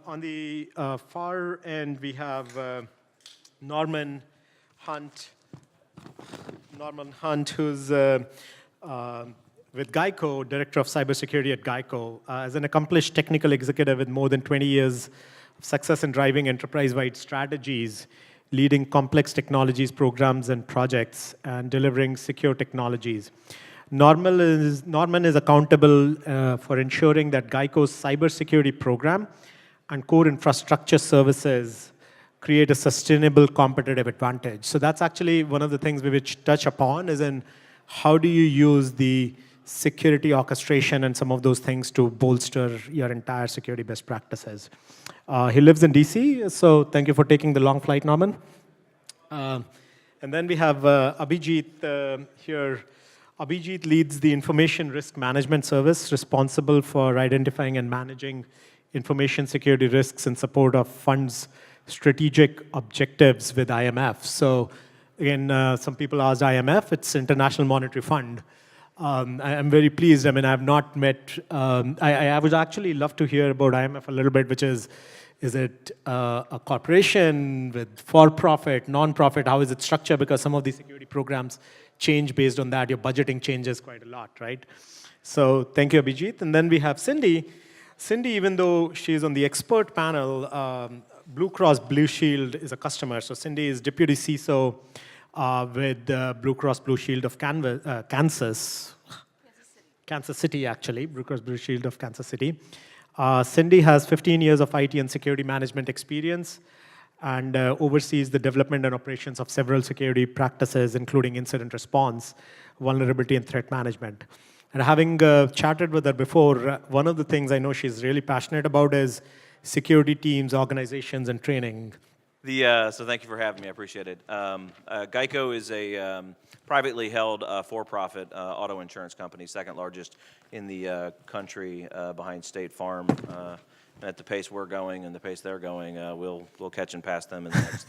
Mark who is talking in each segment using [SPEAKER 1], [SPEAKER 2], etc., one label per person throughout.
[SPEAKER 1] On the far end, we have Norman Hunt. Norman Hunt, who's with GEICO, Director of Cybersecurity at GEICO. As an accomplished technical executive with more than 20 years of success in driving enterprise-wide strategies, leading complex technologies, programs, and projects, and delivering secure technologies. Norman is accountable for ensuring that GEICO's cybersecurity program and core infrastructure services create a sustainable competitive advantage. So that's actually one of the things we which touch upon is in how do you use the security orchestration and some of those things to bolster your entire security best practices. He lives in DC, so thank you for taking the long flight, Norman. And then we have Abhijit here. Abhijit leads the Information Risk Management Service, responsible for identifying and managing information security risks in support of funds' strategic objectives with IMF. So again, some people asked IMF, it's International Monetary Fund. I'm very pleased. I mean, I've not met, I would actually love to hear about IMF a little bit, which is it a corporation with for-profit, non-profit? How is it structured? Because some of these security programs change based on that. Your budgeting changes quite a lot, right? So thank you, Abhijit. And then we have Cindy. Cindy, even though she's on the expert panel, Blue Cross Blue Shield is a customer. So Cindy is Deputy CISO with Blue Cross Blue Shield of Kansas City, actually, Blue Cross Blue Shield of Kansas City. Cindy has 15 years of IT and security management experience and oversees the development and operations of several security practices, including incident response, vulnerability, and threat management. And having chatted with her before, one of the things I know she's really passionate about is security teams, organizations, and training.
[SPEAKER 2] So thank you for having me. I appreciate it. GEICO is a privately held for-profit auto insurance company, second largest in the country behind State Farm. At the pace we're going and the pace they're going, we'll catch and pass them in the next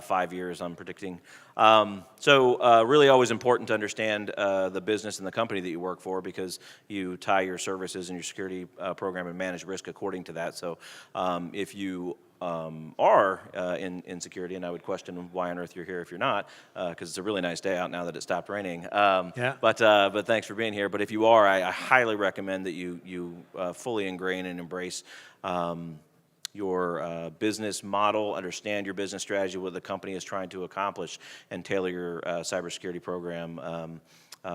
[SPEAKER 2] 5 years, I'm predicting. So really always important to understand the business and the company that you work for, because you tie your services and your security program and manage risk according to that. So if you are in security, and I would question why on earth you're here if you're not, because it's a really nice day out now that it stopped raining.
[SPEAKER 1] Yeah.
[SPEAKER 2] But thanks for being here. But if you are, I highly recommend that you fully ingrain and embrace your business model, understand your business strategy, what the company is trying to accomplish, and tailor your cybersecurity program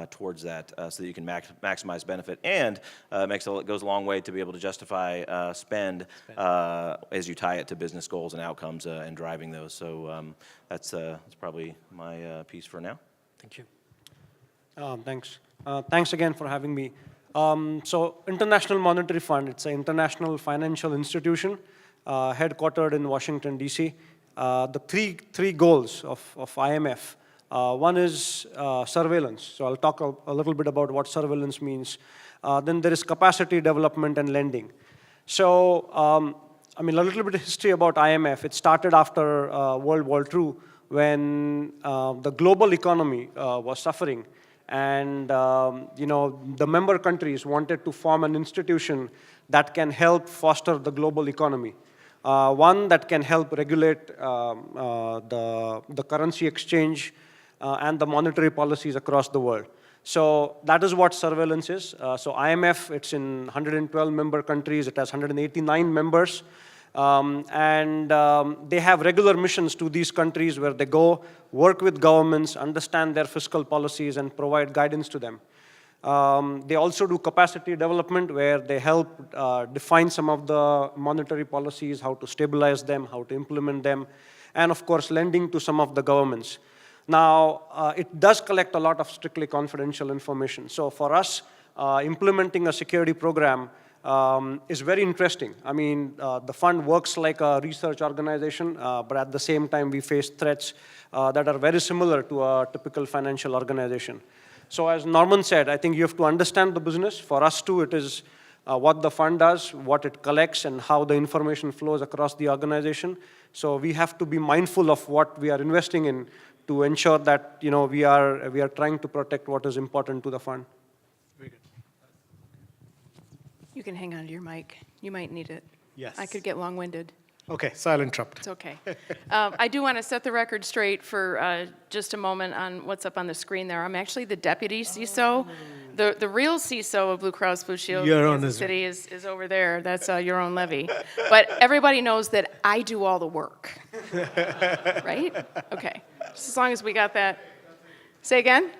[SPEAKER 2] towards that so that you can maximize benefit, and it goes a long way to be able to justify spend as you tie it to business goals and outcomes and driving those. So that's probably my piece for now.
[SPEAKER 3] Thank you. Thanks. Thanks again for having me. So International Monetary Fund, it's an international financial institution headquartered in Washington, D.C. The three goals of IMF. One is surveillance. So I'll talk a little bit about what surveillance means. Then there is capacity development and lending. So, I mean, a little bit of history about IMF. It started after World War II when the global economy was suffering. And, the member countries wanted to form an institution that can help foster the global economy. One that can help regulate the currency exchange and the monetary policies across the world. So that is what surveillance is. So IMF, it's in 112 member countries. It has 189 members. And they have regular missions to these countries where they go, work with governments, understand their fiscal policies, and provide guidance to them. They also do capacity development, where they help define some of the monetary policies, how to stabilize them, how to implement them, and of course, lending to some of the governments. Now, it does collect a lot of strictly confidential information. So for us, implementing a security program is very interesting. I mean, the fund works like a research organization, but at the same time, we face threats that are very similar to a typical financial organization. So as Norman said, I think you have to understand the business. For us too, it is what the fund does, what it collects, and how the information flows across the organization. So we have to be mindful of what we are investing in to ensure that we are trying to protect what is important to the fund.
[SPEAKER 1] Very good.
[SPEAKER 4] You can hang on to your mic. You might need it.
[SPEAKER 1] Yes.
[SPEAKER 4] I could get long-winded.
[SPEAKER 1] Okay, so I'll interrupt.
[SPEAKER 4] It's okay. I do want to set the record straight for just a moment on what's up on the screen there. I'm actually the deputy CISO. The real CISO of Blue Cross Blue Shield
[SPEAKER 1] Your
[SPEAKER 4] in
[SPEAKER 1] own
[SPEAKER 4] Kansas
[SPEAKER 1] is
[SPEAKER 4] City is over there. That's your own levy. But everybody knows that I do all the work. Right? Okay. Just as long as we got that. Say again?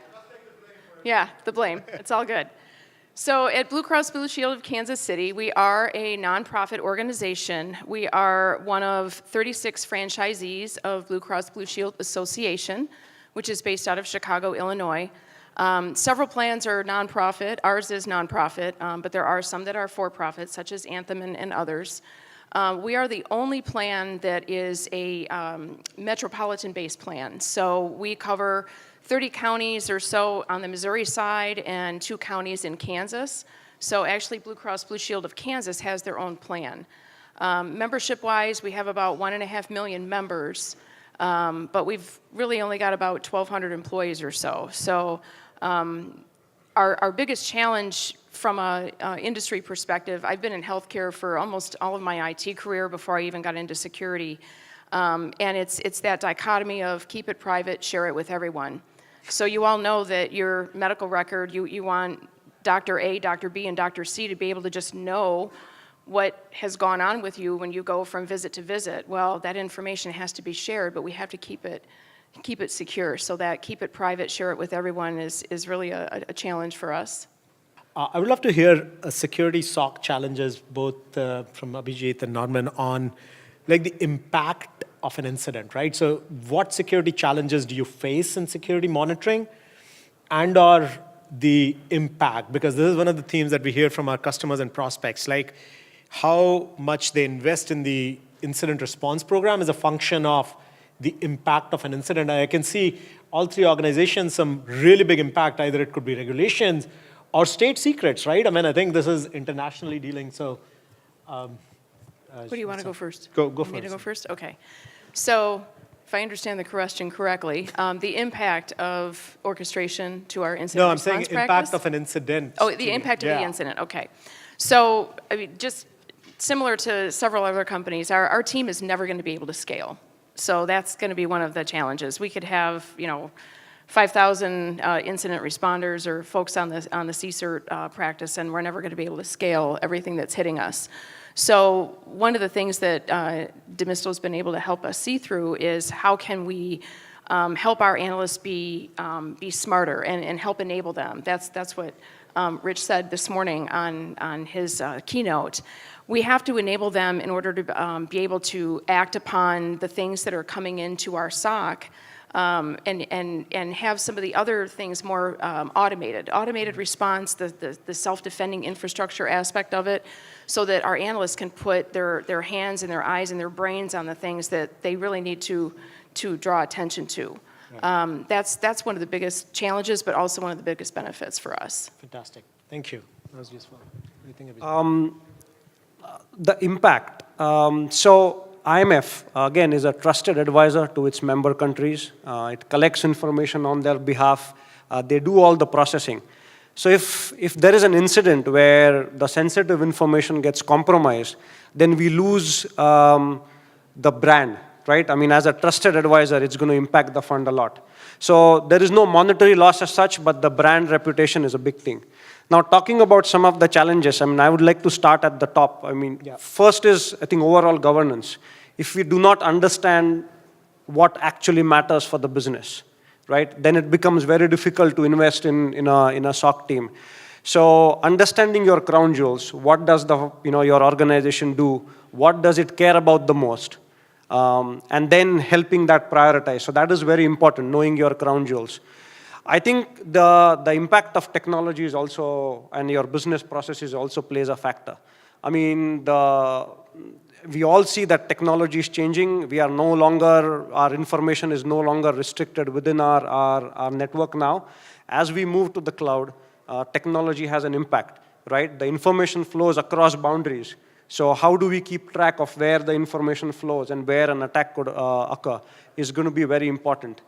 [SPEAKER 4] Yeah, the blame. It's all good. So at Blue Cross Blue Shield of Kansas City, we are a nonprofit organization. We are one of 36 franchisees of Blue Cross Blue Shield Association, which is based out of Chicago, Illinois. Several plans are nonprofit. Ours is nonprofit, but there are some that are for-profit, such as Anthem and others. We are the only plan that is a metropolitan-based plan. So we cover 30 counties or so on the Missouri side and 2 counties in Kansas. So actually Blue Cross Blue Shield of Kansas has their own plan. Membership-wise, we have about 1.5 million members, but we've really only got about 1,200 employees or so. So our biggest challenge from a industry perspective, I've been in healthcare for almost all of my IT career before I even got into security. And it's that dichotomy of keep it private, share it with everyone. So you all know that your medical record, you want Dr. A, Dr. B, and Dr. C to be able to just know what has gone on with you when you go from visit to visit. Well, that information has to be shared, but we have to keep it secure. So that keep it private, share it with everyone is really a challenge for us.
[SPEAKER 1] I would love to hear security SOC challenges, both from Abhijit and Norman, on like the impact of an incident, right? So what security challenges do you face in security monitoring, and or the impact? Because this is one of the themes that we hear from our customers and prospects, like how much they invest in the incident response program is a function of the impact of an incident. And I can see all 3 organizations, some really big impact. Either it could be regulations or state secrets, right? I mean, I think this is internationally dealing, so.
[SPEAKER 4] Who do you want to go first?
[SPEAKER 1] Go
[SPEAKER 4] You want
[SPEAKER 1] first.
[SPEAKER 4] me to go first? Okay. So if I understand the question correctly, the impact of orchestration to our incident
[SPEAKER 1] No, I'm
[SPEAKER 4] response
[SPEAKER 1] saying
[SPEAKER 4] practice?
[SPEAKER 1] impact of an incident.
[SPEAKER 4] Oh, the impact of the incident, okay. So, I mean, just similar to several other companies, our team is never going to be able to scale. So that's going to be one of the challenges. We could have, 5,000 incident responders or folks on the CSIRT practice, and we're never going to be able to scale everything that's hitting us. So one of the things that Demisto has been able to help us see through is how can we help our analysts be smarter and help enable them. That's what Rich said this morning on his keynote. We have to enable them in order to be able to act upon the things that are coming into our SOC and have some of the other things more automated. Automated response, the self-defending infrastructure aspect of it, so that our analysts can put their hands and their eyes and their brains on the things that they really need to draw attention to. Right. That's one of the biggest challenges, but also one of the biggest benefits for us.
[SPEAKER 1] Fantastic. Thank you. That was useful. What do you think of it?
[SPEAKER 3] The impact. So IMF, again, is a trusted advisor to its member countries. It collects information on their behalf. They do all the processing. So if there is an incident where the sensitive information gets compromised, then we lose the brand, right? I mean, as a trusted advisor, it's going to impact the fund a lot. So there is no monetary loss as such, but the brand reputation is a big thing. Now, talking about some of the challenges, I mean, I would like to start at the top. I mean, first is, I think, overall governance. If we do not understand what actually matters for the business, right, then it becomes very difficult to invest in a SOC team. So understanding your crown jewels, what does your organization do? What does it care about the most? And then helping that prioritize. So that is very important, knowing your crown jewels. I think the impact of technology is also, and your business processes also plays a factor. I mean, we all see that technology is changing. We are no longer, our information is no longer restricted within our network now. As we move to the cloud, technology has an impact, right? The information flows across boundaries. So how do we keep track of where the information flows and where an attack could occur is going to be very important.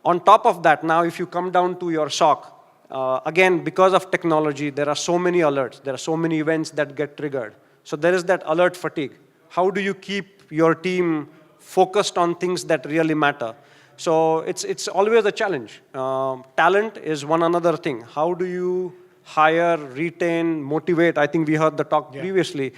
[SPEAKER 3] On top of that, now if you come down to your SOC, again, because of technology, there are so many alerts, there are so many events that get triggered, So there is that alert fatigue. How do you keep your team focused on things that really matter? So it's always a challenge. Talent is one another thing. How do you hire, retain, motivate? I think we heard the talk previously.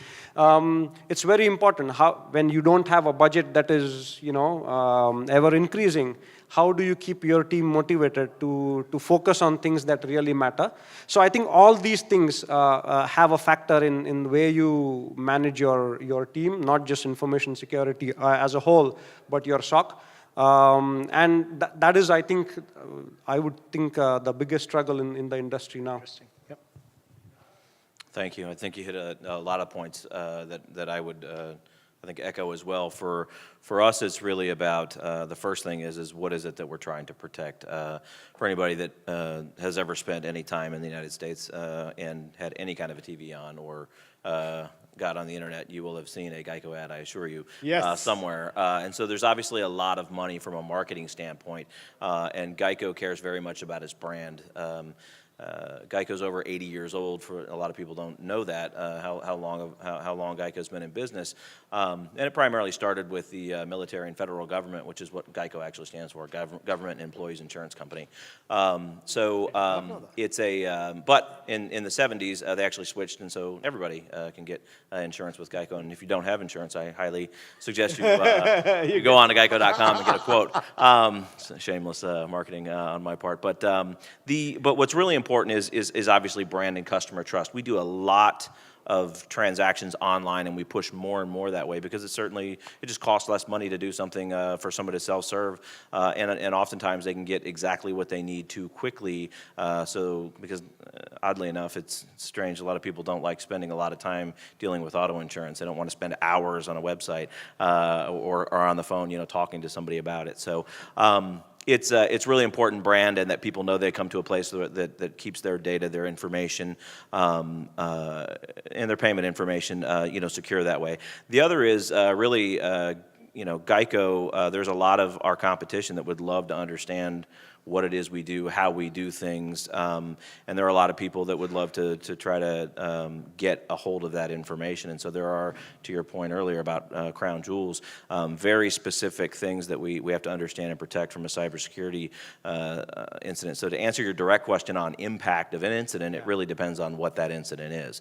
[SPEAKER 3] It's very important. When you don't have a budget that is, ever increasing, how do you keep your team motivated to focus on things that really matter? So I think all these things have a factor in the way you manage your team, not just information security as a whole, but your SOC. And that is, I think, I would think the biggest struggle in the industry now.
[SPEAKER 1] Yep.
[SPEAKER 2] Thank you. I think you hit a lot of points that I would I think echo as well. For us, it's really about the first thing is what is it that we're trying to protect. For anybody that has ever spent any time in the United States and had any kind of a TV on or got on the internet, you will have seen a GEICO ad, I assure you, somewhere. And so there's obviously a lot of money from a marketing standpoint, and GEICO cares very much about its brand. GEICO's over 80 years old. For a lot of people don't know that how long GEICO's been in business, and it primarily started with the military and federal government, which is what GEICO actually stands for, Government Employees Insurance Company. It's a but in the 70s they actually switched, and so everybody can get insurance with GEICO. And if you don't have insurance, I highly suggest you you go on to geico.com and get a quote. Shameless marketing on my part, but what's really important is obviously brand and customer trust. We do a lot of transactions online, and we push more and more that way because it just costs less money to do something for somebody to self-serve, and oftentimes they can get exactly what they need too quickly. Because oddly enough, it's strange, a lot of people don't like spending a lot of time dealing with auto insurance. They don't want to spend hours on a website or on the phone, talking to somebody about it. So. It's really important brand, and that people know they come to a place that keeps their data, their information, and their payment information, secure that way. The other is really, GEICO. There's a lot of our competition that would love to understand what it is we do, how we do things, and there are a lot of people that would love to try to get a hold of that information. And so there are, to your point earlier about crown jewels, very specific things that we have to understand and protect from a cybersecurity incident. So to answer your direct question on impact of an incident, it really depends on what that incident is.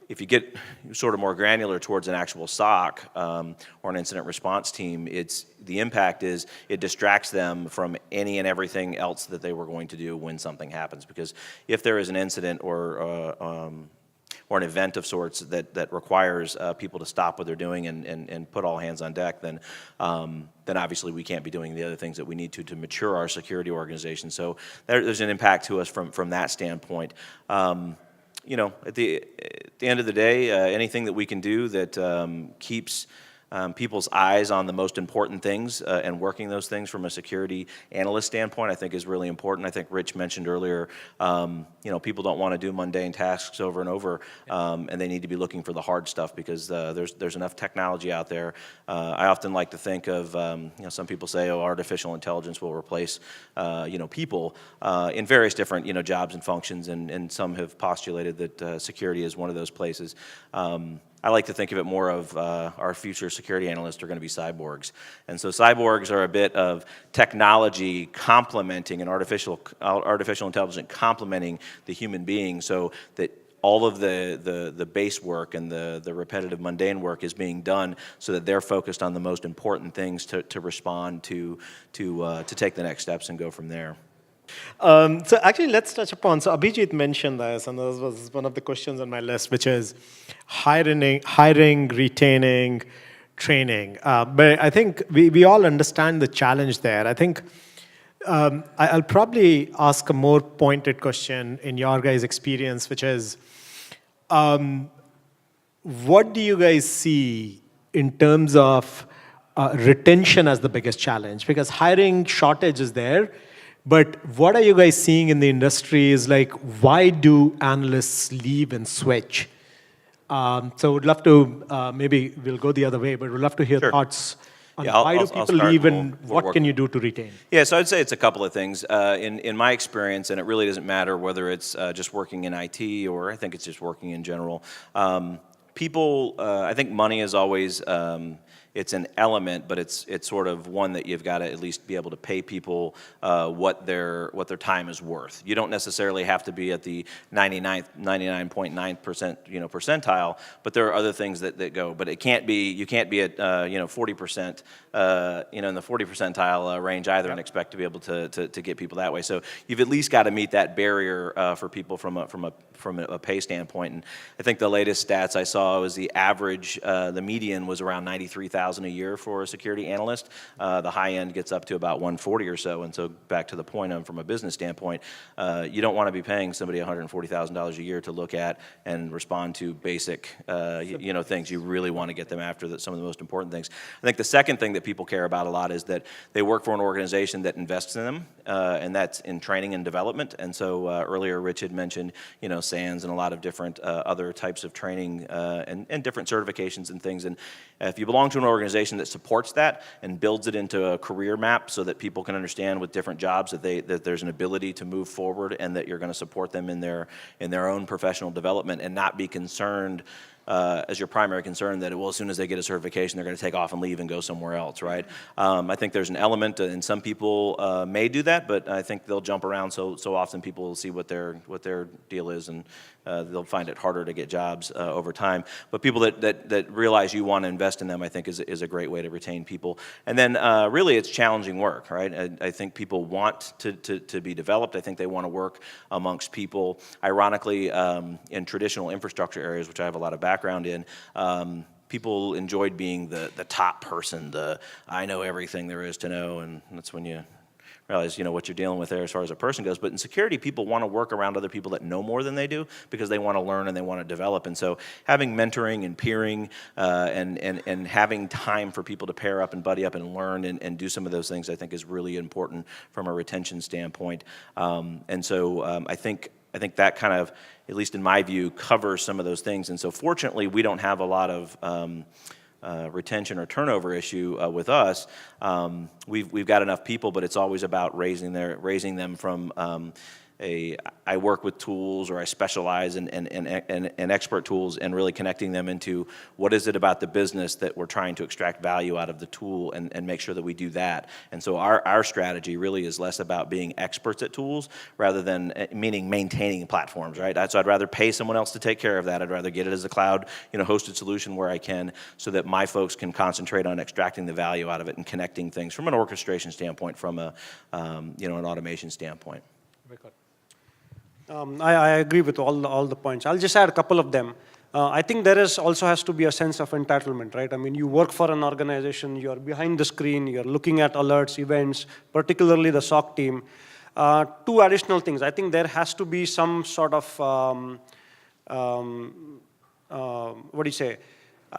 [SPEAKER 2] If you get sort of more granular towards an actual SOC or an incident response team, the impact is it distracts them from any and everything else that they were going to do when something happens. Because if there is an incident or an event of sorts that requires people to stop what they're doing and put all hands on deck, then obviously we can't be doing the other things that we need to mature our security organization. So there's an impact to us from that standpoint. At the end of the day, anything that we can do that keeps people's eyes on the most important things and working those things from a security analyst standpoint, I think is really important. I think Rich mentioned earlier, people don't want to do mundane tasks over and over, and they need to be looking for the hard stuff because there's enough technology out there. I often like to think of, some people say, artificial intelligence will replace, people in various different, jobs and functions, and some have postulated that security is one of those places. I like to think of it more of our future security analysts are going to be cyborgs. And so cyborgs are a bit of technology complementing and artificial intelligence complementing the human being so that all of the base work and the repetitive mundane work is being done so that they're focused on the most important things to respond to take the next steps and go from there.
[SPEAKER 1] So actually, let's touch upon, so Abhijit mentioned this, and this was one of the questions on my list, which is hiring, retaining, training. But I think we all understand the challenge there. I think I'll probably ask a more pointed question in your guys' experience, which is, what do you guys see in terms of retention as the biggest challenge? Because hiring shortage is there, but what are you guys seeing in the industry is like, why do analysts leave and switch? So we'd love to, maybe we'll go the other way, but we'd love to hear thoughts on why do people leave and what can you do to retain?
[SPEAKER 2] Yeah, so I'd say it's a couple of things. In my experience, and it really doesn't matter whether it's just working in IT or I think it's just working in general, people, I think money is always, it's an element, but it's sort of one that you've got to at least be able to pay people what their time is worth. You don't necessarily have to be at the 99.9% percentile, but there are other things that go. But you can't be at 40% in the 40 percentile range either, and expect to be able to get people that way. So you've at least got to meet that barrier for people from a pay standpoint. And I think the latest stats I saw was the average, the median was around $93,000 a year for a security analyst. The high end gets up to about 140 or so. And so back to the point from a business standpoint, you don't want to be paying somebody $140,000 a year to look at and respond to basic things. You really want to get them after some of the most important things. I think the second thing that people care about a lot is that they work for an organization that invests in them, and that's in training and development. And so earlier Rich had mentioned SANS and a lot of different other types of training and different certifications and things. And if you belong to an organization that supports that and builds it into a career map so that people can understand with different jobs that there's an ability to move forward, and that you're going to support them in their own professional development, and not be concerned as your primary concern that, well, as soon as they get a certification, they're going to take off and leave and go somewhere else, right? I think there's an element, and some people may do that, but I think they'll jump around so often people will see what their deal is, and they'll find it harder to get jobs over time. But people that realize you want to invest in them, I think is a great way to retain people. And then really it's challenging work, right? I think people want to be developed. I think they want to work amongst people. Ironically, in traditional infrastructure areas, which I have a lot of background in, people enjoyed being the top person, I know everything there is to know, and that's when you realize what you're dealing with there as far as a person goes. But in security, people want to work around other people that know more than they do, because they want to learn and they want to develop. And so having mentoring and peering and having time for people to pair up and buddy up and learn and do some of those things, I think is really important from a retention standpoint. And so I think that kind of, at least in my view, covers some of those things. And so fortunately, we don't have a lot of retention or turnover issue with us. We've got enough people, but it's always about raising them from I work with tools, or I specialize in expert tools, and really connecting them into what is it about the business that we're trying to extract value out of the tool, and make sure that we do that. And so our strategy really is less about being experts at tools, rather than meaning maintaining platforms, right? So I'd rather pay someone else to take care of that. I'd rather get it as a cloud hosted solution where I can, so that my folks can concentrate on extracting the value out of it and connecting things from an orchestration standpoint, from an automation standpoint.
[SPEAKER 3] Very good. I agree with all the points. I'll just add a couple of them. I think there also has to be a sense of entitlement, right? I mean, you work for an organization, you're behind the screen, you're looking at alerts, events, particularly the SOC team. Two additional things. I think there has to be some sort of,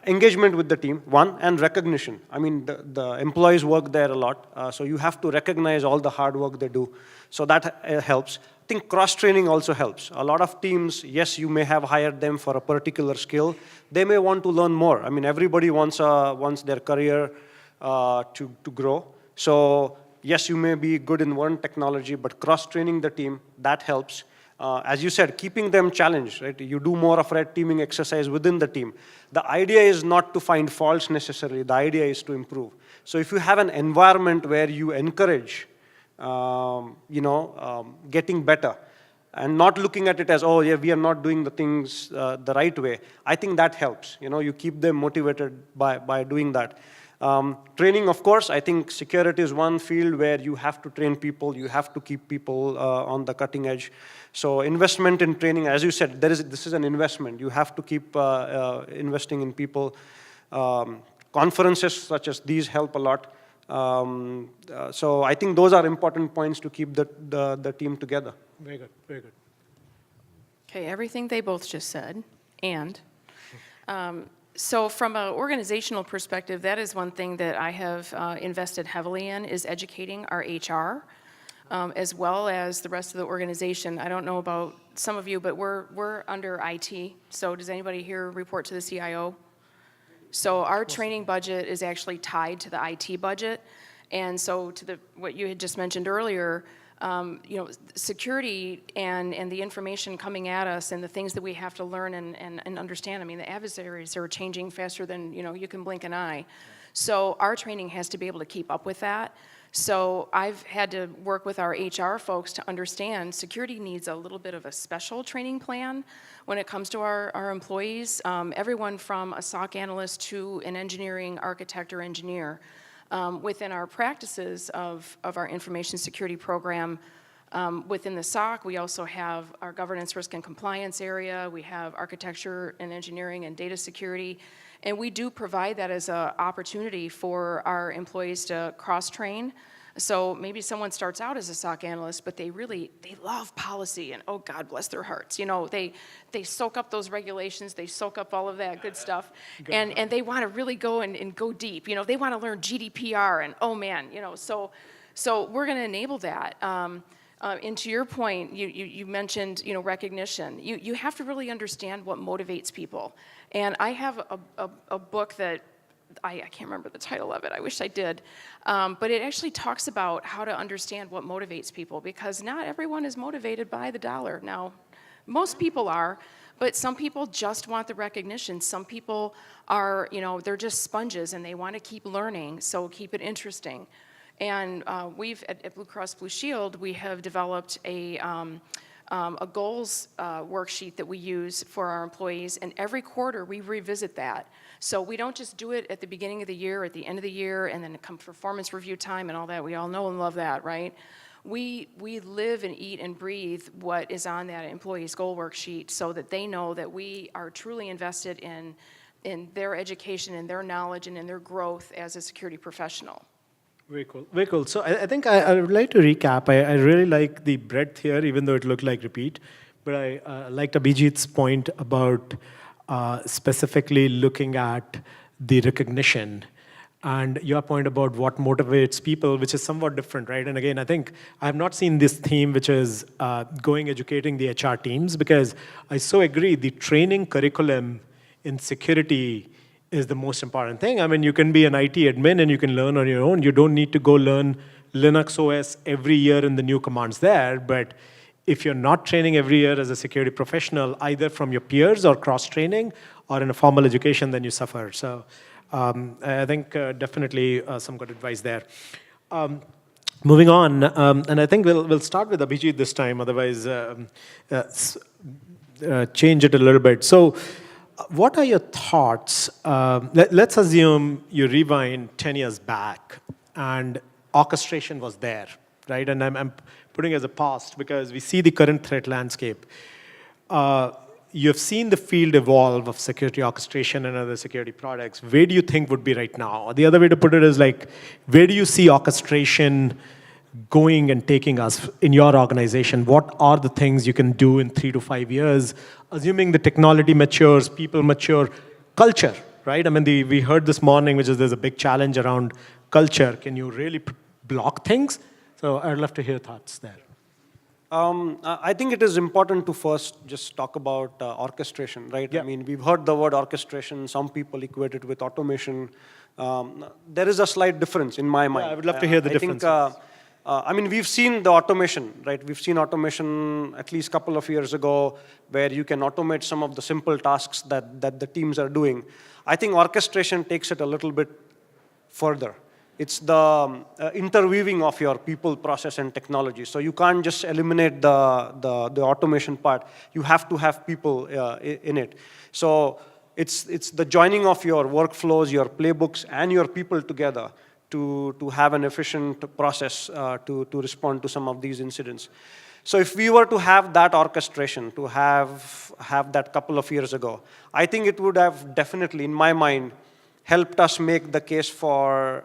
[SPEAKER 3] engagement with the team, one, and recognition. I mean, the employees work there a lot, so you have to recognize all the hard work they do. So that helps. I think cross-training also helps. A lot of teams, yes, you may have hired them for a particular skill. They may want to learn more. I mean, everybody wants their career to grow. So yes, you may be good in one technology, but cross-training the team, that helps. As you said, keeping them challenged, right? You do more of red teaming exercise within the team. The idea is not to find faults necessarily. The idea is to improve. So if you have an environment where you encourage getting better, and not looking at it as, oh yeah, we are not doing the things the right way, I think that helps. You keep them motivated by doing that. Training, of course, I think security is one field where you have to train people, you have to keep people on the cutting edge. So investment in training, as you said, this is an investment. You have to keep investing in people. Conferences such as these help a lot. So I think those are important points to keep the team together.
[SPEAKER 1] Very good, very good.
[SPEAKER 4] Okay, everything they both just said, and so from an organizational perspective, that is one thing that I have invested heavily in, is educating our HR, as well as the rest of the organization. I don't know about some of you, but we're under IT. So does anybody here report to the CIO? So our training budget is actually tied to the IT budget. And so to what you had just mentioned earlier, security and the information coming at us and the things that we have to learn and understand. I mean, the adversaries are changing faster than, you can blink an eye. So our training has to be able to keep up with that. So I've had to work with our HR folks to understand security needs a little bit of a special training plan when it comes to our employees. Everyone from a SOC analyst to an engineering architect or engineer. Within our practices of our information security program, within the SOC, we also have our governance, risk, and compliance area. We have architecture and engineering and data security. And we do provide that as an opportunity for our employees to cross-train. So maybe someone starts out as a SOC analyst, but they love policy, and oh, God bless their hearts. They soak up those regulations, they soak up all of that good stuff, and they want to really go and go deep. They want to learn GDPR, and oh man, so we're going to enable that. And to your point, you mentioned, recognition. You have to really understand what motivates people. And I have a book that I can't remember the title of it. I wish I did. But it actually talks about how to understand what motivates people, because not everyone is motivated by the dollar. Now, most people are, but some people just want the recognition. Some people are, they're just sponges and they want to keep learning, so keep it interesting. And we've, at Blue Cross Blue Shield, we have developed a goals worksheet that we use for our employees, and every quarter we revisit that. So we don't just do it at the beginning of the year, at the end of the year, and then come performance review time and all that. We all know and love that, right? We live and eat and breathe what is on that employee's goal worksheet so that they know that we are truly invested in their education and their knowledge and in their growth as a security professional.
[SPEAKER 1] Very cool. Very cool. So I think I would like to recap. I really like the breadth here, even though it looked like repeat. But I liked Abhijit's point about specifically looking at the recognition, and your point about what motivates people, which is somewhat different, right? And again, I think I have not seen this theme, which is educating the HR teams, because I so agree, the training curriculum in security is the most important thing. I mean, you can be an IT admin and you can learn on your own. You don't need to go learn Linux OS every year and the new commands there. But if you're not training every year as a security professional, either from your peers or cross-training or in a formal education, then you suffer. So I think definitely some good advice there. Moving on, and I think we'll start with Abhijit this time, otherwise change it a little bit. So what are your thoughts? Let's assume you rewind 10 years back and orchestration was there, right? And I'm putting as a past because we see the current threat landscape. You've seen the field evolve of security orchestration and other security products. Where do you think would be right now? Or the other way to put it is like, where do you see orchestration going and taking us in your organization? What are the things you can do in 3 to 5 years, assuming the technology matures, people mature, culture, right? I mean, we heard this morning, which is there's a big challenge around culture. Can you really block things? So I'd love to hear thoughts there.
[SPEAKER 3] I think it is important to first just talk about orchestration, right?
[SPEAKER 1] Yeah.
[SPEAKER 3] I mean, we've heard the word orchestration. Some people equate it with automation. There is a slight difference in my mind.
[SPEAKER 1] Yeah, I would love to hear the difference.
[SPEAKER 3] I mean, we've seen the automation, right? We've seen automation at least a couple of years ago where you can automate some of the simple tasks that the teams are doing. I think orchestration takes it a little bit further. It's the interweaving of your people, process, and technology. So you can't just eliminate the automation part. You have to have people in it. So it's the joining of your workflows, your playbooks, and your people together to have an efficient process to respond to some of these incidents. So if we were to have that orchestration, to have that couple of years ago, I think it would have definitely, in my mind, helped us make the case for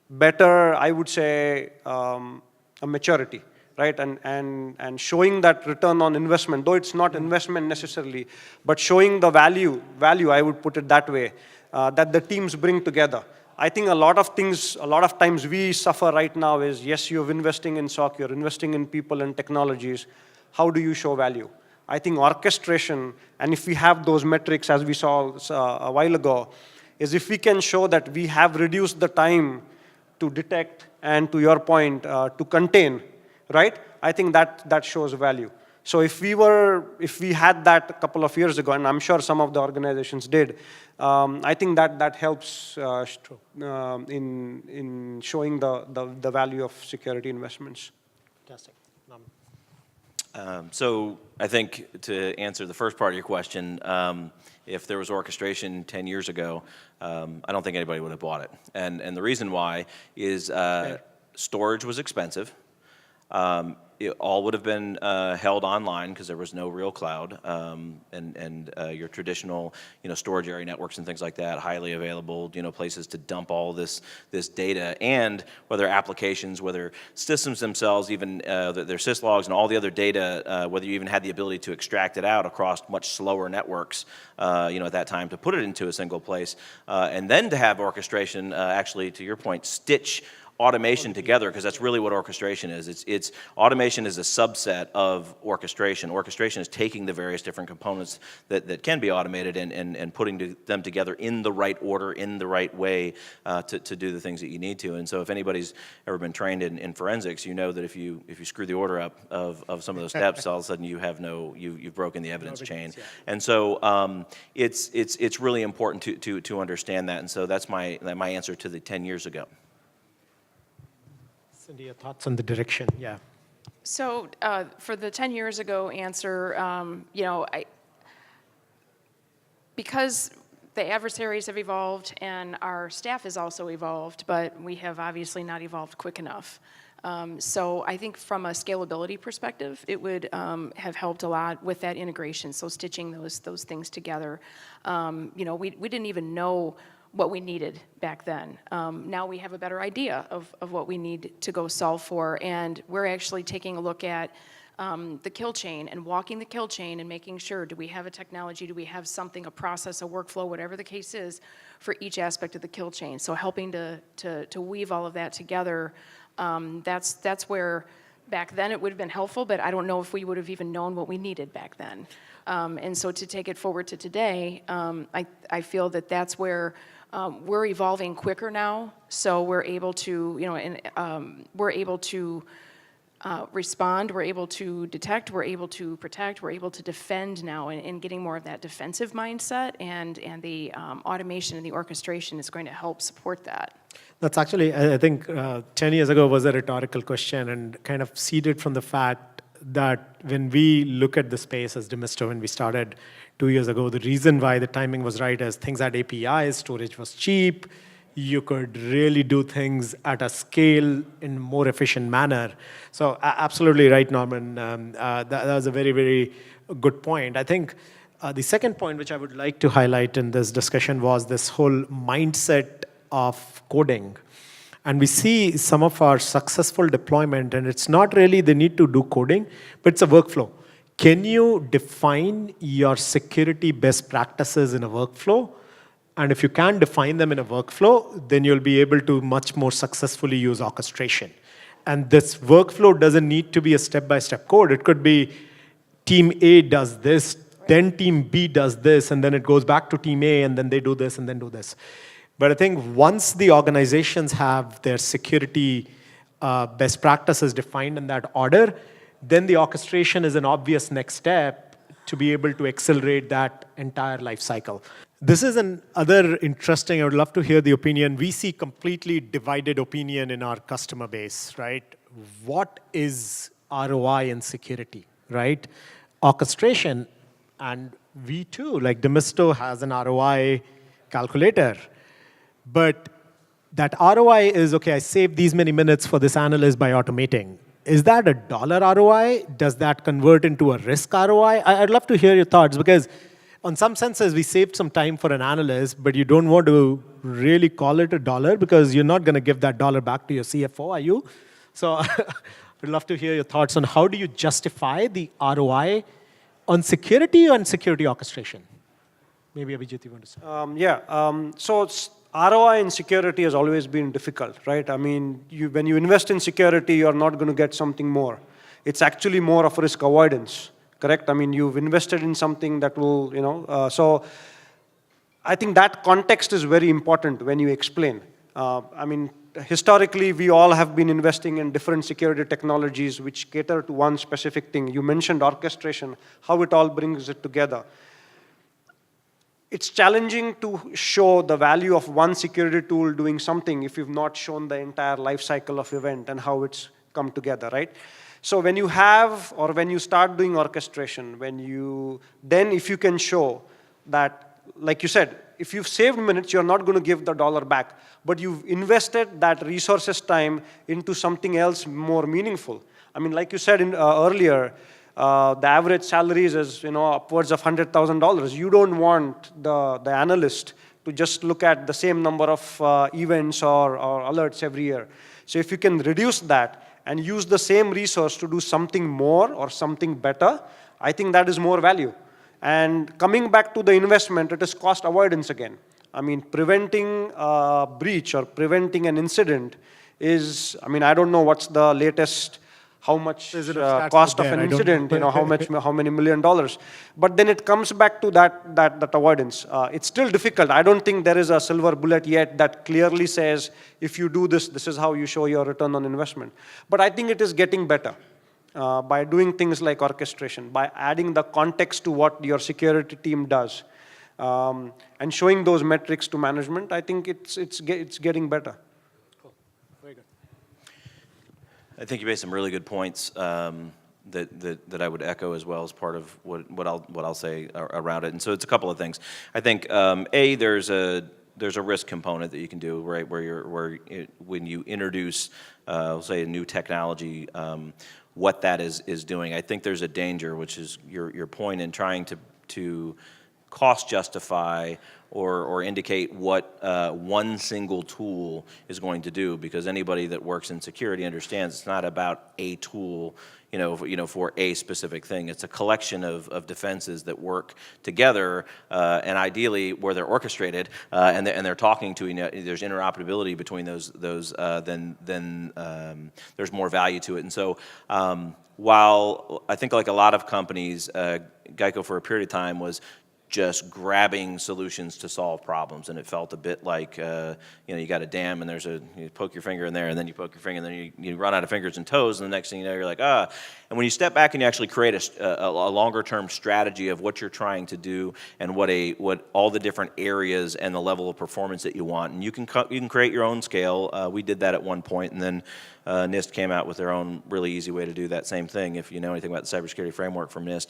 [SPEAKER 3] better, I would say, a maturity, right? And showing that return on investment, though it's not investment necessarily, but showing the value, I would put it that way, that the teams bring together. I think a lot of times we suffer right now is, yes, you're investing in SOC, you're investing in people and technologies. How do you show value? I think orchestration, and if we have those metrics as we saw a while ago, is if we can show that we have reduced the time to detect and, to your point, to contain, right? I think that shows value. So if we had that a couple of years ago, and I'm sure some of the organizations did, I think that helps in showing the value of security investments.
[SPEAKER 1] Fantastic.
[SPEAKER 2] So I think to answer the first part of your question, if there was orchestration 10 years ago, I don't think anybody would have bought it. And the reason why is storage was expensive. It all would have been held online because there was no real cloud, and your traditional, storage area networks and things like that, highly available, places to dump all this data, and whether applications, whether systems themselves, even their syslogs and all the other data, whether you even had the ability to extract it out across much slower networks, at that time, to put it into a single place, and then to have orchestration, actually, to your point, stitch automation together, because that's really what orchestration is. It's automation is a subset of orchestration. Orchestration is taking the various different components that can be automated and putting them together in the right order, in the right way, to do the things that you need to. And so if anybody's ever been trained in forensics, you know that if you screw the order up of some of those steps, all of a sudden you have you've broken the evidence chain. Yeah. And so it's really important to understand that. And so that's my answer to the 10 years ago.
[SPEAKER 1] Cindy, your thoughts on the direction? Yeah.
[SPEAKER 4] So for the 10 years ago answer, because the adversaries have evolved and our staff has also evolved, but we have obviously not evolved quick enough. So I think from a scalability perspective, it would have helped a lot with that integration, so stitching those things together. We didn't even know what we needed back then. Now we have a better idea of what we need to go solve for, and we're actually taking a look at the kill chain and walking the kill chain and making sure, do we have a technology, do we have something, a process, a workflow, whatever the case is, for each aspect of the kill chain. So helping to weave all of that together, that's where back then it would have been helpful, but I don't know if we would have even known what we needed back then. And so to take it forward to today, I feel that's where we're evolving quicker now, so we're able to, we're able to respond, we're able to detect, we're able to protect, we're able to defend now, and getting more of that defensive mindset, and the automation and the orchestration is going to help support that.
[SPEAKER 1] That's actually, I think, 10 years ago was a rhetorical question, and kind of seeded from the fact that when we look at the space as Demisto, when we started 2 years ago, the reason why the timing was right is things had APIs, storage was cheap, you could really do things at a scale in a more efficient manner. So absolutely right, Norman. That was a very, very good point. I think the second point which I would like to highlight in this discussion was this whole mindset of coding. And we see some of our successful deployment, and it's not really the need to do coding, but it's a workflow. Can you define your security best practices in a workflow? And if you can define them in a workflow, then you'll be able to much more successfully use orchestration. And this workflow doesn't need to be a step-by-step code. It could be team A does this, then team B does this, and then it goes back to team A, and then they do this, and then do this. But I think once the organizations have their security best practices defined in that order, then the orchestration is an obvious next step to be able to accelerate that entire life cycle. This is another interesting, I would love to hear the opinion. We see completely divided opinion in our customer base, right? What is ROI in security, right? Orchestration, and we too, like Demisto has an ROI calculator. But that ROI is, okay, I saved these many minutes for this analyst by automating. Is that a dollar ROI? Does that convert into a risk ROI? I'd love to hear your thoughts, because on some senses, we saved some time for an analyst, but you don't want to really call it a dollar because you're not going to give that dollar back to your CFO, are you? So I'd love to hear your thoughts on how do you justify the ROI on security and security orchestration? Maybe Abhijit, you want to say?
[SPEAKER 3] So ROI in security has always been difficult, right? I mean, when you invest in security, you're not going to get something more. It's actually more of risk avoidance, correct? I mean, you've invested in something that will, so I think that context is very important when you explain. I mean, historically, we all have been investing in different security technologies which cater to one specific thing. You mentioned orchestration, how it all brings it together. It's challenging to show the value of one security tool doing something if you've not shown the entire life cycle of event and how it's come together, right? So when you have, or when you start doing orchestration, then if you can show that, like you said, if you've saved minutes, you're not going to give the dollar back, but you've invested that resources time into something else more meaningful. I mean, like you said earlier, the average salaries is upwards of $100,000. You don't want the analyst to just look at the same number of events or alerts every year. So if you can reduce that and use the same resource to do something more or something better, I think that is more value. And coming back to the investment, it is cost avoidance again. I mean, preventing a breach or preventing an incident is, I don't know what's the latest, how much cost of an incident, how many $1 million. But then it comes back to that avoidance. It's still difficult. I don't think there is a silver bullet yet that clearly says, if you do this, this is how you show your return on investment. But I think it is getting better by doing things like orchestration, by adding the context to what your security team does, and showing those metrics to management. I think it's getting better.
[SPEAKER 2] I think you made some really good points that I would echo as well as part of what I'll say around it. And so it's a couple of things. I think there's a risk component that you can do, right, when you introduce say a new technology, what that is doing. I think there's a danger, which is your point in trying to cost justify or indicate what one single tool is going to do, because anybody that works in security understands it's not about a tool, for a specific thing. It's a collection of defenses that work together, and ideally where they're orchestrated and they're talking to, there's interoperability between those. Then there's more value to it. And so while I think like a lot of companies, GEICO for a period of time was just grabbing solutions to solve problems, and it felt a bit like you got a dam and you poke your finger in there, and then you poke your finger, and then you run out of fingers and toes, and the next thing you know you're like And when you step back and you actually create a longer term strategy of what you're trying to do and what all the different areas and the level of performance that you want, and you can create your own scale. We did that at one point, and then NIST came out with their own really easy way to do that same thing, if you know anything about the cybersecurity framework from NIST.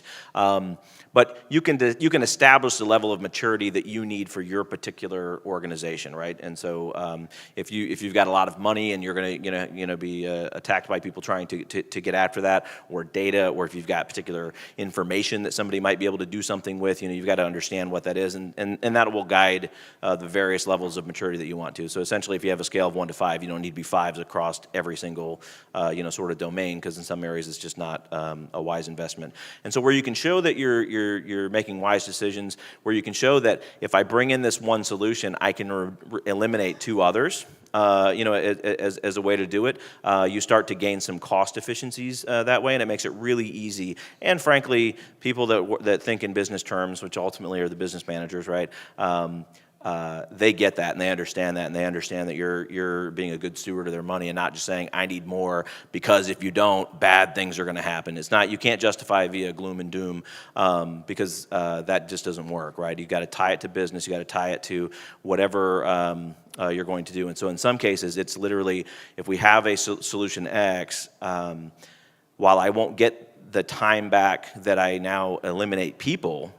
[SPEAKER 2] But you can establish the level of maturity that you need for your particular organization, right? And so if you've got a lot of money and you're going to be attacked by people trying to get after that, or data, or if you've got particular information that somebody might be able to do something with, you've got to understand what that is, and that will guide the various levels of maturity that you want to. So essentially, if you have a scale of 1 to 5, you don't need to be 5s across every single sort of domain, because in some areas it's just not a wise investment. And so where you can show that you're making wise decisions, where you can show that if I bring in this one solution, I can eliminate 2 others, as a way to do it, you start to gain some cost efficiencies that way, and it makes it really easy. And frankly, people that think in business terms, which ultimately are the business managers, right? They get that, and they understand that, and they understand that you're being a good steward of their money, and not just saying I need more because if you don't, bad things are going to happen. It's not, you can't justify via gloom and doom, because that just doesn't work, right? You got to tie it to business. You got to tie it to whatever you're going to do. And so in some cases, it's literally, if we have a solution X, while I won't get the time back that I now eliminate people,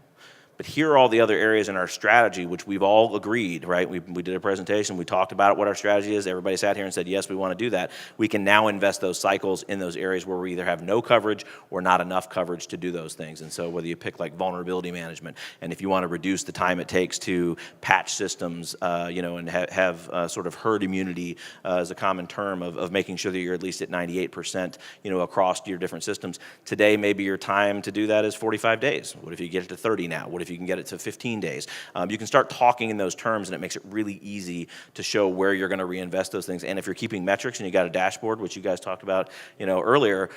[SPEAKER 2] but here are all the other areas in our strategy, which we've all agreed, right? We did a presentation, we talked about what our strategy is, everybody sat here and said, yes, we want to do that. We can now invest those cycles in those areas where we either have no coverage or not enough coverage to do those things. And so whether you pick like vulnerability management, and if you want to reduce the time it takes to patch systems, and have sort of herd immunity as a common term of making sure that you're at least at 98%, across your different systems. Today, maybe your time to do that is 45 days. What if you get it to 30 now? What if you can get it to 15 days? You can start talking in those terms, and it makes it really easy to show where you're going to reinvest those things. And if you're keeping metrics and you got a dashboard, which you guys talked about, earlier,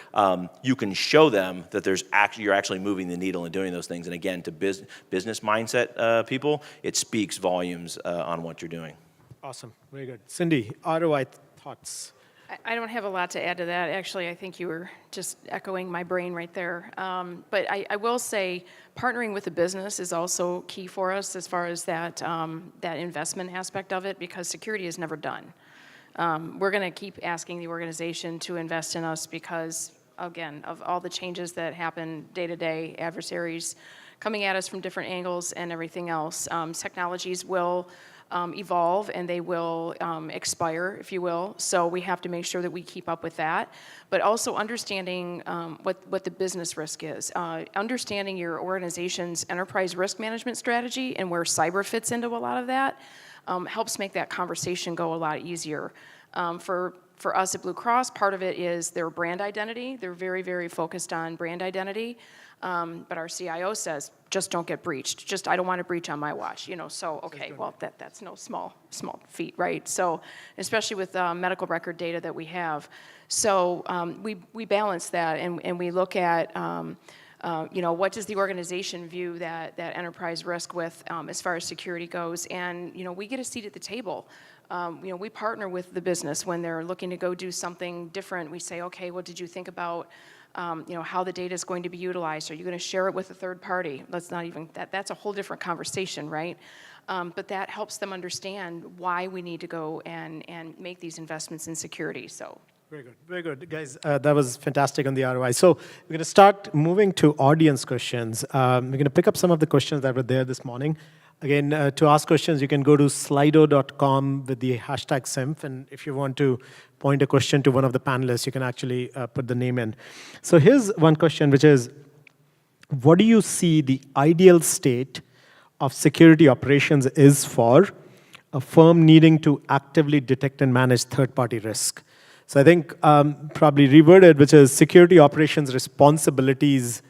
[SPEAKER 2] you can show them that you're actually moving the needle and doing those things. And again, to business mindset people, it speaks volumes on what you're doing.
[SPEAKER 1] Awesome, very good. Cindy, ROI thoughts?
[SPEAKER 4] I don't have a lot to add to that. Actually, I think you were just echoing my brain right there. But I will say partnering with the business is also key for us as far as that investment aspect of it, because security is never done. We're going to keep asking the organization to invest in us because, again, of all the changes that happen day to day, adversaries coming at us from different angles and everything else. Technologies will evolve and they will expire, if you will. So we have to make sure that we keep up with that. But also understanding what the business risk is. Understanding your organization's enterprise risk management strategy and where cyber fits into a lot of that helps make that conversation go a lot easier. For us at Blue Cross, part of it is their brand identity. They're very, very focused on brand identity. But our CIO says, just don't get breached. I don't want to breach on my watch. So, okay, well, that's no small feat, right? So, especially with medical record data that we have. So, we balance that and we look at, what does the organization view that enterprise risk with as far as security goes? And, we get a seat at the table. We partner with the business when they're looking to go do something different. We say, okay, what did you think about how the data is going to be utilized? Are you going to share it with a third party? Let's not even, that's a whole different conversation, right? But that helps them understand why we need to go and make these investments in security, so.
[SPEAKER 1] Very good. Guys, that was fantastic on the ROI. So we're going to start moving to audience questions. We're going to pick up some of the questions that were there this morning. Again, to ask questions, you can go to slido.com with the hashtag Symph, and if you want to point a question to one of the panelists, you can actually put the name in. So here's one question, which is, what do you see the ideal state of security operations is for a firm needing to actively detect and manage third-party risk? So I think probably reworded, which is security operations responsibilities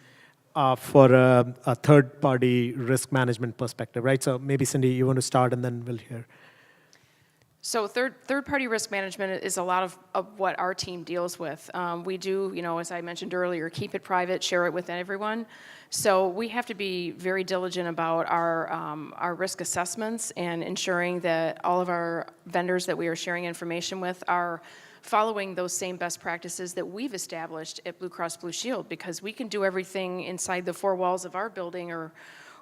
[SPEAKER 1] for a third-party risk management perspective, right? So maybe, Cindy, you want to start, and then we'll hear.
[SPEAKER 4] So third-party risk management is a lot of what our team deals with. We do, as I mentioned earlier, keep it private, share it with everyone. So we have to be very diligent about our risk assessments and ensuring that all of our vendors that we are sharing information with are following those same best practices that we've established at Blue Cross Blue Shield, because we can do everything inside the four walls of our building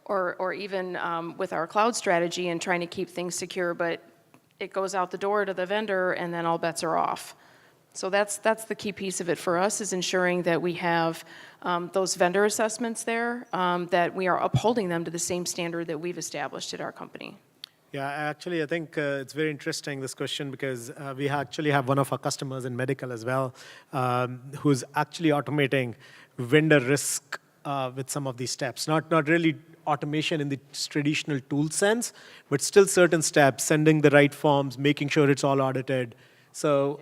[SPEAKER 4] or even with our cloud strategy and trying to keep things secure, but it goes out the door to the vendor and then all bets are off. So that's the key piece of it for us, is ensuring that we have those vendor assessments there, that we are upholding them to the same standard that we've established at our company.
[SPEAKER 1] Yeah, actually, I think it's very interesting, this question, because we actually have one of our customers in medical as well, who's actually automating vendor risk with some of these steps. Not really automation in the traditional tool sense, but still certain steps, sending the right forms, making sure it's all audited. So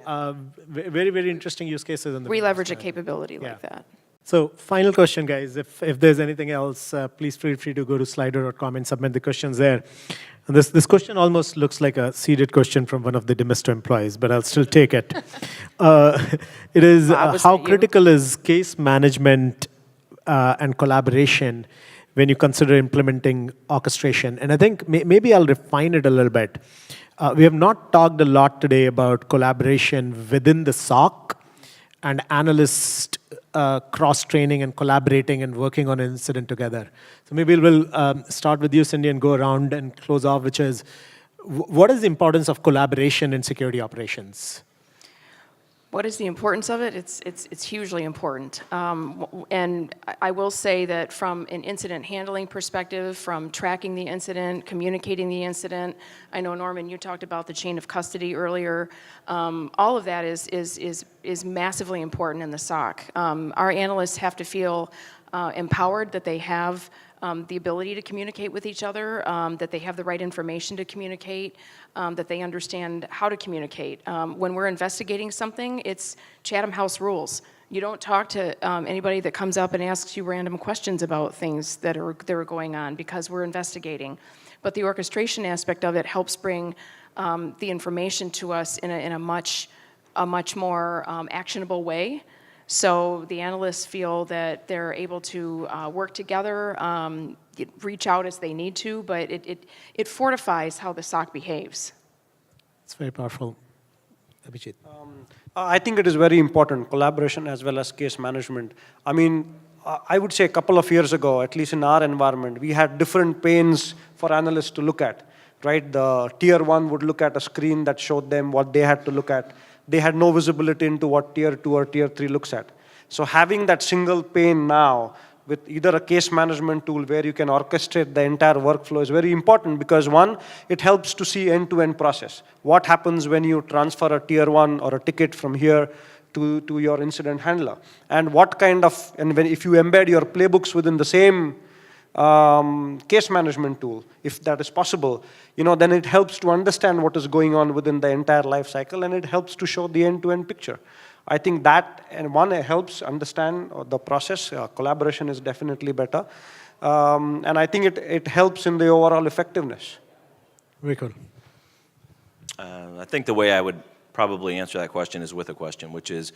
[SPEAKER 1] very, very interesting use cases.
[SPEAKER 4] We leverage a capability like that.
[SPEAKER 1] So final question, guys. If there's anything else, please feel free to go to slido.com and submit the questions there. And this question almost looks like a seeded question from one of the Demisto employees, but I'll still take it. It is, how critical is case management and collaboration when you consider implementing orchestration? And I think maybe I'll refine it a little bit. We have not talked a lot today about collaboration within the SOC and analyst cross-training and collaborating and working on an incident together. So maybe we'll start with you, Cindy, and go around and close off, which is, what is the importance of collaboration in security operations?
[SPEAKER 4] What is the importance of it? It's hugely important. And I will say that from an incident handling perspective, from tracking the incident, communicating the incident, I know, Norman, you talked about the chain of custody earlier. All of that is massively important in the SOC. Our analysts have to feel empowered that they have the ability to communicate with each other, that they have the right information to communicate, that they understand how to communicate. When we're investigating something, it's Chatham House rules. You don't talk to anybody that comes up and asks you random questions about things that are going on, because we're investigating. But the orchestration aspect of it helps bring the information to us in a much more actionable way. So the analysts feel that they're able to work together, reach out as they need to, but it fortifies how the SOC behaves.
[SPEAKER 1] It's very powerful. Abhijit.
[SPEAKER 3] I think it is very important, collaboration as well as case management. I mean, I would say a couple of years ago, at least in our environment, we had different panes for analysts to look at, right? The tier 1 would look at a screen that showed them what they had to look at. They had no visibility into what tier 2 or tier 3 looks at. So having that single pane now with either a case management tool where you can orchestrate the entire workflow is very important because one, it helps to see end-to-end process. What happens when you transfer a tier 1 or a ticket from here to your incident handler? And what kind of, and if you embed your playbooks within the same case management tool, if that is possible, then it helps to understand what is going on within the entire life cycle and it helps to show the end-to-end picture. I think that, and one, it helps understand the process. Collaboration is definitely better. And I think it helps in the overall effectiveness.
[SPEAKER 1] Very cool.
[SPEAKER 2] I think the way I would probably answer that question is with a question, which is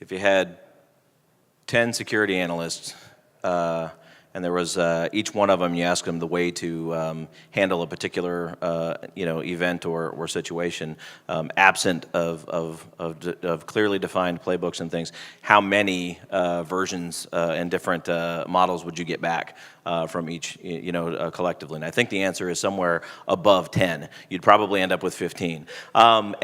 [SPEAKER 2] if you had 10 security analysts and there was each one of them, you ask them the way to handle a particular event or situation, absent of clearly defined playbooks and things, how many versions and different models would you get back from each, collectively? And I think the answer is somewhere above 10. You'd probably end up with 15. So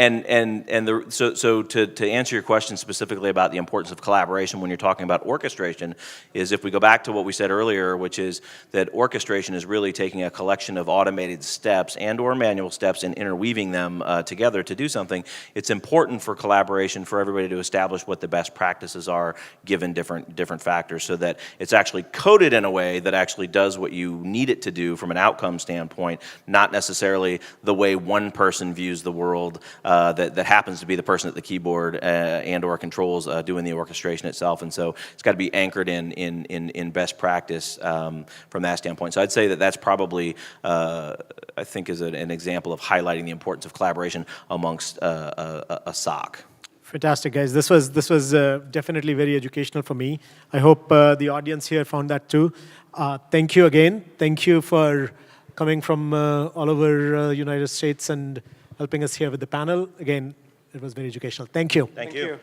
[SPEAKER 2] to answer your question specifically about the importance of collaboration when you're talking about orchestration, is if we go back to what we said earlier, which is that orchestration is really taking a collection of automated steps and or manual steps and interweaving them together to do something. It's important for collaboration for everybody to establish what the best practices are given different factors so that it's actually coded in a way that actually does what you need it to do from an outcome standpoint, not necessarily the way one person views the world that happens to be the person at the keyboard and or controls doing the orchestration itself. And so it's got to be anchored in best practice from that standpoint. So I'd say that that's probably, I think, is an example of highlighting the importance of collaboration amongst a SOC.
[SPEAKER 1] Fantastic, guys. This was definitely very educational for me. I hope the audience here found that too. Thank you again. Thank you for coming from all over United States and helping us here with the panel. Again, it was very educational. Thank you.
[SPEAKER 2] Thank you.